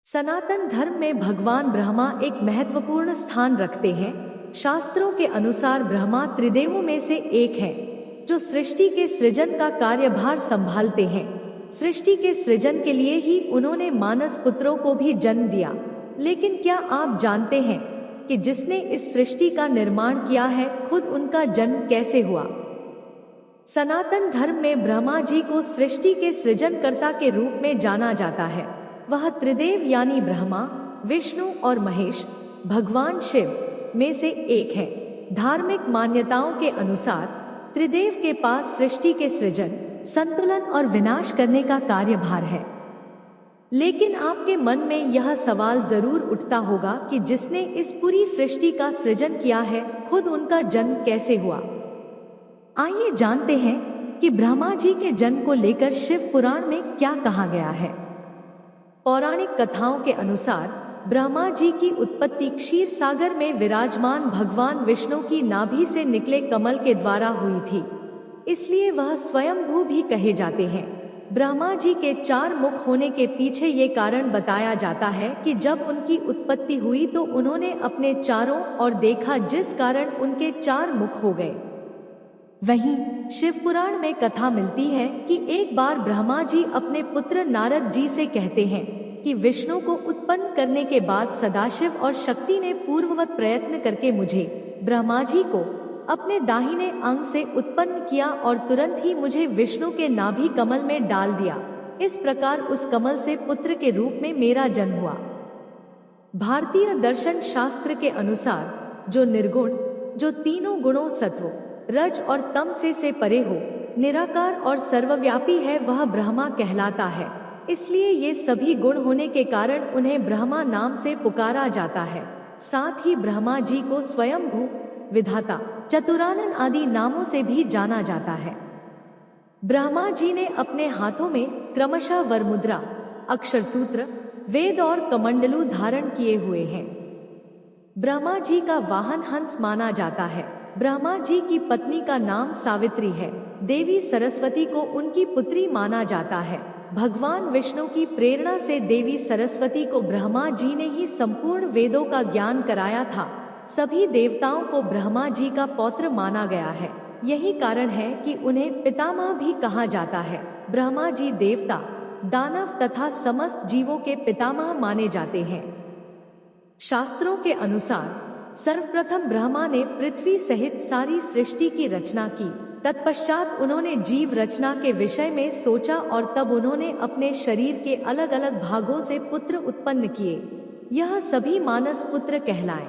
सनातन धर्म में भगवान ब्रह्मा एक महत्वपूर्ण स्थान रखते हैं। शास्त्रों के अनुसार ब्रह्मा त्रिदेवों में से एक है, जो सृष्टि के सृजन का कार्यभार संभालते हैं। सृष्टि के सृजन के लिए ही उन्होंने मानस पुत्रों को भी जन्म दिया। लेकिन क्या आप जानते हैं कि जिसने इस सृष्टि का निर्माण किया है, खुद उनका जन्म कैसे हुआ? सनातन धर्म में ब्रह्मा जी को सृष्टि के सृजनकर्ता के रूप में जाना जाता है। वह त्रिदेव यानी ब्रह्मा, विष्णु और महेश, भगवान शिव में से एक है। धार्मिक मान्यताओं के अनुसार त्रिदेव के पास सृष्टि के सृजन, संतुलन और विनाश करने का कार्यभार है। लेकिन आपके मन में यह सवाल जरूर उठता होगा कि जिसने इस पूरी सृष्टि का सृजन किया है, खुद उनका जन्म कैसे हुआ? आइए जानते हैं कि ब्रह्मा जी के जन्म को लेकर शिव पुराण में क्या कहा गया है। पौराणिक कथाओं के अनुसार ब्रह्मा जी की उत्पत्ति क्षीर सागर में विराजमान भगवान विष्णु की नाभि से निकले कमल के द्वारा हुई थी, इसलिए वह स्वयंभू भी कहे जाते हैं। ब्रह्मा जी के 4 मुख होने के पीछे ये कारण बताया जाता है कि जब उनकी उत्पत्ति हुई तो उन्होंने अपने चारों ओर देखा, जिस कारण उनके 4 मुख हो गए। वहीं शिव पुराण में कथा मिलती है कि एक बार ब्रह्मा जी अपने पुत्र नारद जी से कहते हैं कि विष्णु को उत्पन्न करने के बाद सदाशिव और शक्ति ने पूर्ववत प्रयत्न करके मुझे, ब्रह्मा जी को, अपने दाहिने अंग से उत्पन्न किया और तुरंत ही मुझे विष्णु के नाभि कमल में डाल दिया। इस प्रकार उस कमल से पुत्र के रूप में मेरा जन्म हुआ। भारतीय दर्शन शास्त्र के अनुसार जो निर्गुण, जो तीनों गुणों सत्व, रज और तम से परे हो, निराकार और सर्वव्यापी है, वह ब्रह्मा कहलाता है। इसलिए ये सभी गुण होने के कारण उन्हें ब्रह्मा नाम से पुकारा जाता है। साथ ही ब्रह्मा जी को स्वयंभू, विधाता, चतुरानन आदि नामों से भी जाना जाता है। ब्रह्मा जी ने अपने हाथों में क्रमशः वरमुद्रा, अक्षर सूत्र, वेद और कमंडलू धारण किए हुए हैं। ब्रह्मा जी का वाहन हंस माना जाता है। ब्रह्मा जी की पत्नी का नाम सावित्री है। देवी सरस्वती को उनकी पुत्री माना जाता है। भगवान विष्णु की प्रेरणा से देवी सरस्वती को ब्रह्मा जी ने ही संपूर्ण वेदों का ज्ञान कराया था। सभी देवताओं को ब्रह्मा जी का पौत्र माना गया है। यही कारण है कि उन्हें पितामह भी कहा जाता है। ब्रह्मा जी देवता, दानव तथा समस्त जीवों के पितामह माने जाते हैं। शास्त्रों के अनुसार सर्वप्रथम ब्रह्मा ने पृथ्वी सहित सारी सृष्टि की रचना की। तत्पश्चात उन्होंने जीव रचना के विषय में सोचा और तब उन्होंने अपने शरीर के अलग अलग भागों से पुत्र उत्पन्न किए। यह सभी मानस पुत्र कहलाए।